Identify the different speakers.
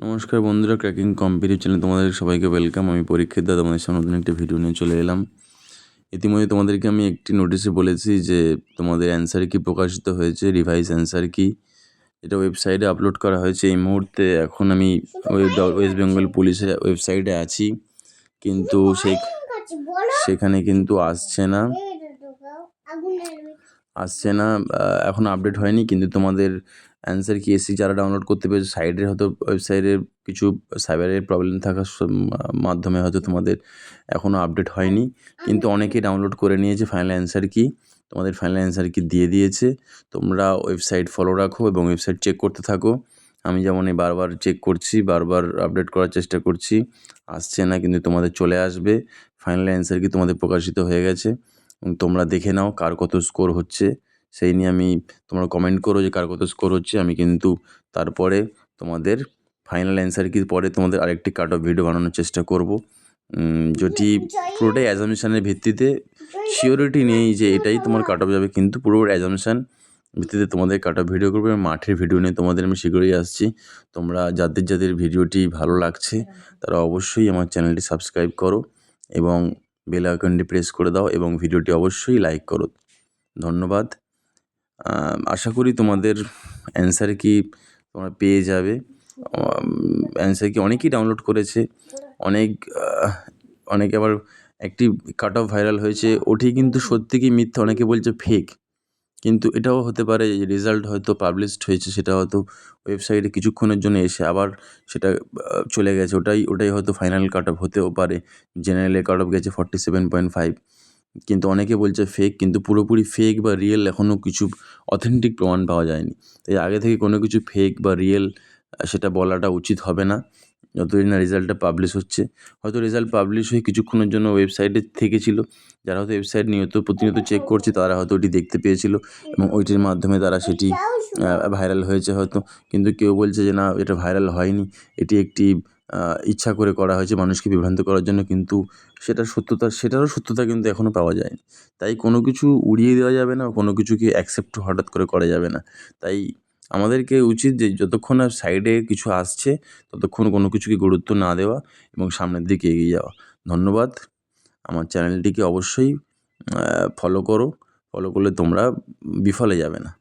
Speaker 1: নমস্কার বন্ধুরা, cracking competitive চ্যানেলে তোমাদের সবাইকে ওয়েলকাম। আমি পরীক্ষিত দাদা, তোমাদের সামনে নতুন একটা ভিডিও নিয়ে চলে এলাম। ইতিমধ্যে তোমাদেরকে আমি একটি নোটিশে বলেছি যে তোমাদের অ্যান্সার কি প্রকাশিত হয়েছে, রিভাইস অ্যান্সার কি, এটা ওয়েবসাইটে আপলোড করা হয়েছে। এই মুহূর্তে এখন আমি ওয়েস্ট বেঙ্গল পুলিশের ওয়েবসাইটে আছি, কিন্তু সেখানে কিন্তু আসছে না এখন আপডেট হয়নি। কিন্তু তোমাদের অ্যান্সার কি এসি যারা ডাউনলোড করতে পেরেছে, সাইডের হয়তো ওয়েবসাইটের কিছু সাইবারের প্রবলেম থাকার মাধ্যমে হয়তো তোমাদের এখনও আপডেট হয়নি, কিন্তু অনেকেই ডাউনলোড করে নিয়েছে। ফাইনাল অ্যান্সার কি তোমাদের ফাইনাল অ্যান্সার কি দিয়ে দিয়েছে। তোমরা ওয়েবসাইট ফলো রাখো এবং ওয়েবসাইট চেক করতে থাকো। আমি যেমন বারবার চেক করছি, বারবার আপডেট করার চেষ্টা করছি, আসছে না, কিন্তু তোমাদের চলে আসবে। ফাইনাল অ্যান্সার কি তোমাদের প্রকাশিত হয়ে গেছে। তোমরা দেখে নাও কার কত স্কোর হচ্ছে, সেই নিয়ে তোমরা কমেন্ট করো যে কার কত স্কোর হচ্ছে। আমি কিন্তু তারপরে তোমাদের ফাইনাল অ্যান্সার কি পরে তোমাদের আরেকটি কাট অফ ভিডিও বানানোর চেষ্টা করব, যেটি পুরোটাই অ্যাজামশানের ভিত্তিতে। সিওরিটি নেই যে এটাই তোমার কাট অফ যাবে, কিন্তু পুরো অ্যাজামশান ভিত্তিতে তোমাদের কাট অফ ভিডিও করবো। মাঠের ভিডিও নিয়ে তোমাদের আমি শীঘ্রই আসছি। তোমরা যাদের ভিডিওটি ভালো লাগছে তারা অবশ্যই আমার চ্যানেলটি সাবস্ক্রাইব করো এবং বেল আইকনটি প্রেস করে দাও এবং ভিডিওটি অবশ্যই লাইক করো। ধন্যবাদ। আশা করি তোমাদের অ্যান্সার কি তোমরা পেয়ে যাবে। অ্যান্সার কি অনেকেই ডাউনলোড করেছে, অনেকে আবার একটি কাট অফ ভাইরাল হয়েছে, ওটি কিন্তু সত্যি কি মিথ্যা অনেকে বলছে ফেক, কিন্তু এটাও হতে পারে রেজাল্ট হয়তো পাবলিশড হয়েছে, সেটা হয়তো ওয়েবসাইটে কিছুক্ষণের জন্য এসে আবার সেটা চলে গেছে। ওটাই হয়তো ফাইনাল কাট অফ হতেও পারে। জেনারেলে কাট অফ গেছে 47.5, কিন্তু অনেকে বলছে ফেক, কিন্তু পুরোপুরি ফেক বা রিয়েল এখনও কিছু অথেন্টিক প্রমাণ পাওয়া যায়নি। তাই আগে থেকে কোনো কিছু ফেক বা রিয়েল সেটা বলাটা উচিত হবে না যতদিন না রেজাল্টটা পাবলিশ হচ্ছে। হয়তো রেজাল্ট পাবলিশ হয়ে কিছুক্ষণের জন্য ওয়েবসাইটে থেকেছিল, যারা হয়তো ওয়েবসাইট প্রতিনিয়ত চেক করছে তারা হয়তো ওটি দেখতে পেয়েছিল এবং ওইটির মাধ্যমে তারা সেটি ভাইরাল হয়েছে হয়তো। কিন্তু কেউ বলছে যে না, এটা ভাইরাল হয়নি, এটি একটি ইচ্ছা করে করা হয়েছে মানুষকে বিভ্রান্ত করার জন্য, কিন্তু সেটারও সত্যতা কিন্তু এখনও পাওয়া যায়নি। তাই কোনো কিছু উড়িয়ে দেওয়া যাবে না, কোনো কিছুকে অ্যাকসেপ্ট হঠাৎ করে করা যাবে না। তাই আমাদেরকে উচিত যে যতক্ষণ না সাইডে কিছু আসছে ততক্ষণ কোনো কিছুকে গুরুত্ব না দেওয়া এবং সামনের দিকে এগিয়ে যাওয়া। ধন্যবাদ। আমার চ্যানেলটিকে অবশ্যই ফলো করো, ফলো করলে তোমরা বিফলে যাবে না।